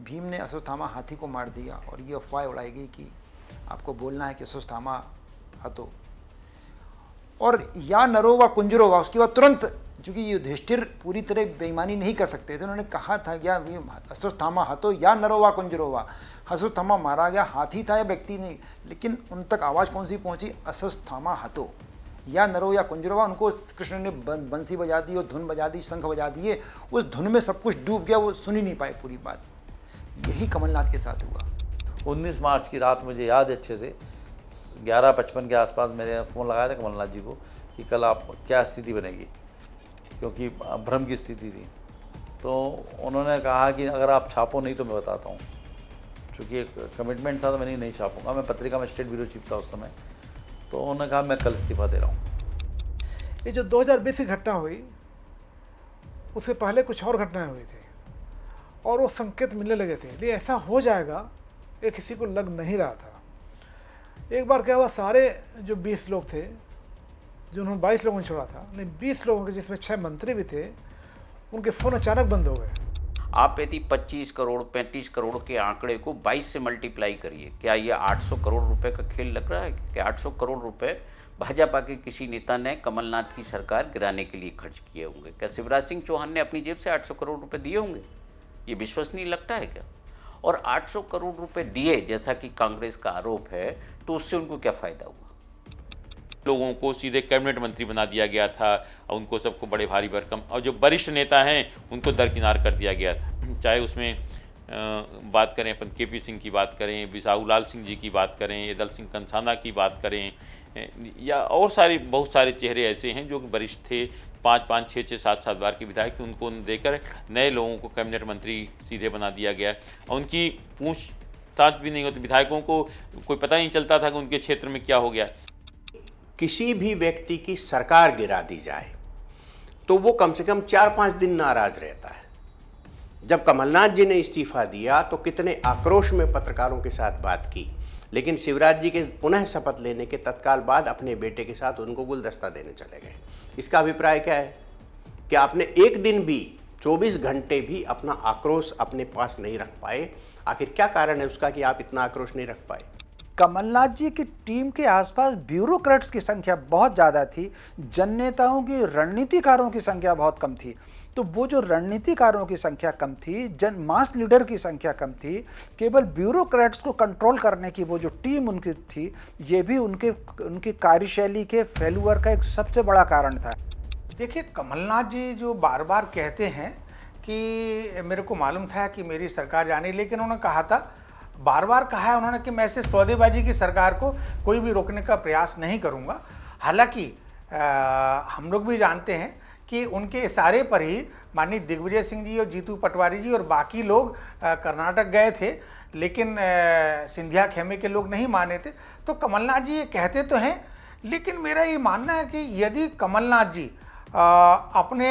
भीम ने अश्वत्थामा हाथी को मार दिया और ये अफवाह उड़ाई गई कि आपको बोलना है कि अश्वत्थामा हतो, और या नरो व कुंजरो वा, उसके बाद तुरंत, चूँकि युधिष्ठिर पूरी तरह बेईमानी नहीं कर सकते थे, उन्होंने कहा था या अश्वत्थामा हतो या नरो वा कुंजरो वा, अश्वत्थामा मारा गया, हाथी था या व्यक्ति नहीं, लेकिन उन तक आवाज़ कौन सी पहुंची, अश्वत्थामा हतो या नरो या कुंजरो वा। उनको कृष्ण ने बंसी बजा दी और धुन बजा दी, शंख बजा दिए, उस धुन में सब कुछ डूब गया, वो सुन ही नहीं पाए पूरी बात। यही कमलनाथ के साथ हुआ। 19 मार्च की रात मुझे याद है अच्छे से, 11:55 के आसपास मैंने फ़ोन लगाया था कमलनाथ जी को कि कल आप क्या स्थिति बनेगी, क्योंकि भ्रम की स्थिति थी। तो उन्होंने कहा कि अगर आप छापो नहीं तो मैं बताता हूँ, चूँकि एक कमिटमेंट था तो मैंने नहीं छापूंगा। मैं पत्रिका में स्टेट ब्यूरो चीफ था उस समय। तो उन्होंने कहा मैं कल इस्तीफा दे रहा हूँ। ये जो 2020 की घटना हुई, उससे पहले कुछ और घटनाएं हुई थी और वो संकेत मिलने लगे थे, लेकिन ऐसा हो जाएगा ये किसी को लग नहीं रहा था। एक बार क्या हुआ, सारे जो 20 लोग थे, जो उन्होंने 22 लोगों ने छोड़ा था, नहीं 20 लोगों के, जिसमें 6 मंत्री भी थे, उनके फ़ोन अचानक बंद हो गए। आप यदि 25 करोड़ 35 करोड़ के आंकड़े को 22 से मल्टीप्लाई करिए, क्या ये 800 करोड़ रुपए का खेल लग रहा है? क्या 800 करोड़ रुपए भाजपा के किसी नेता ने कमलनाथ की सरकार गिराने के लिए खर्च किए होंगे? क्या शिवराज सिंह चौहान ने अपनी जेब से 800 करोड़ रुपए दिए होंगे? ये विश्वसनीय लगता है क्या? और 800 करोड़ रुपए दिए जैसा कि कांग्रेस का आरोप है, तो उससे उनको क्या फ़ायदा हुआ? लोगों को सीधे कैबिनेट मंत्री बना दिया गया था और उनको सबको बड़े भारी भरकम, और जो वरिष्ठ नेता हैं उनको दरकिनार कर दिया गया था। चाहे उसमें बात करें अपन केपी सिंह की बात करें, बिसाहू लाल सिंह जी की बात करें, येदल सिंह कंसाना की बात करें, या और बहुत सारे चेहरे ऐसे हैं जो वरिष्ठ थे, 5-5, 6-6, 7-7 बार के विधायक थे। उनको देकर नए लोगों को कैबिनेट मंत्री सीधे बना दिया गया और उनकी पूछताछ भी नहीं होती। विधायकों को कोई पता नहीं चलता था कि उनके क्षेत्र में क्या हो गया। किसी भी व्यक्ति की सरकार गिरा दी जाए तो वो कम से कम 4-5 दिन नाराज रहता है। जब कमलनाथ जी ने इस्तीफा दिया तो कितने आक्रोश में पत्रकारों के साथ बात की, लेकिन शिवराज जी के पुनः शपथ लेने के तत्काल बाद अपने बेटे के साथ उनको गुलदस्ता देने चले गए। इसका अभिप्राय क्या है कि आपने एक दिन भी, 24 घंटे भी अपना आक्रोश अपने पास नहीं रख पाए। आखिर क्या कारण है उसका कि आप इतना आक्रोश नहीं रख पाए? कमलनाथ जी की टीम के आसपास ब्यूरोक्रेट्स की संख्या बहुत ज़्यादा थी, जननेताओं की, रणनीतिकारों की संख्या बहुत कम थी। तो वो जो रणनीतिकारों की संख्या कम थी, मास लीडर की संख्या कम थी, केवल ब्यूरोक्रेट्स को कंट्रोल करने की वो जो टीम उनकी थी, ये भी उनकी कार्यशैली के फेल्यूअर का एक सबसे बड़ा कारण था। देखिए, कमलनाथ जी जो बार बार कहते हैं कि मेरे को मालूम था कि मेरी सरकार जानी, लेकिन उन्होंने कहा था, बार बार कहा है उन्होंने कि मैं ऐसे सौदेबाजी की सरकार को कोई भी रोकने का प्रयास नहीं करूंगा। हालांकि हम लोग भी जानते हैं कि उनके इशारे पर ही माननीय दिग्विजय सिंह जी और जीतू पटवारी जी और बाकी लोग कर्नाटक गए थे, लेकिन सिंधिया खेमे के लोग नहीं माने थे। तो कमलनाथ जी ये कहते तो हैं, लेकिन मेरा ये मानना है कि यदि कमलनाथ जी अपने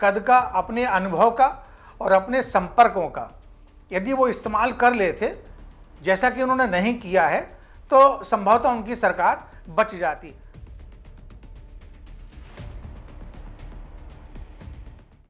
कद का, अपने अनुभव का और अपने संपर्कों का यदि वो इस्तेमाल कर लेते, जैसा कि उन्होंने नहीं किया है, तो संभवतः उनकी सरकार बच जाती।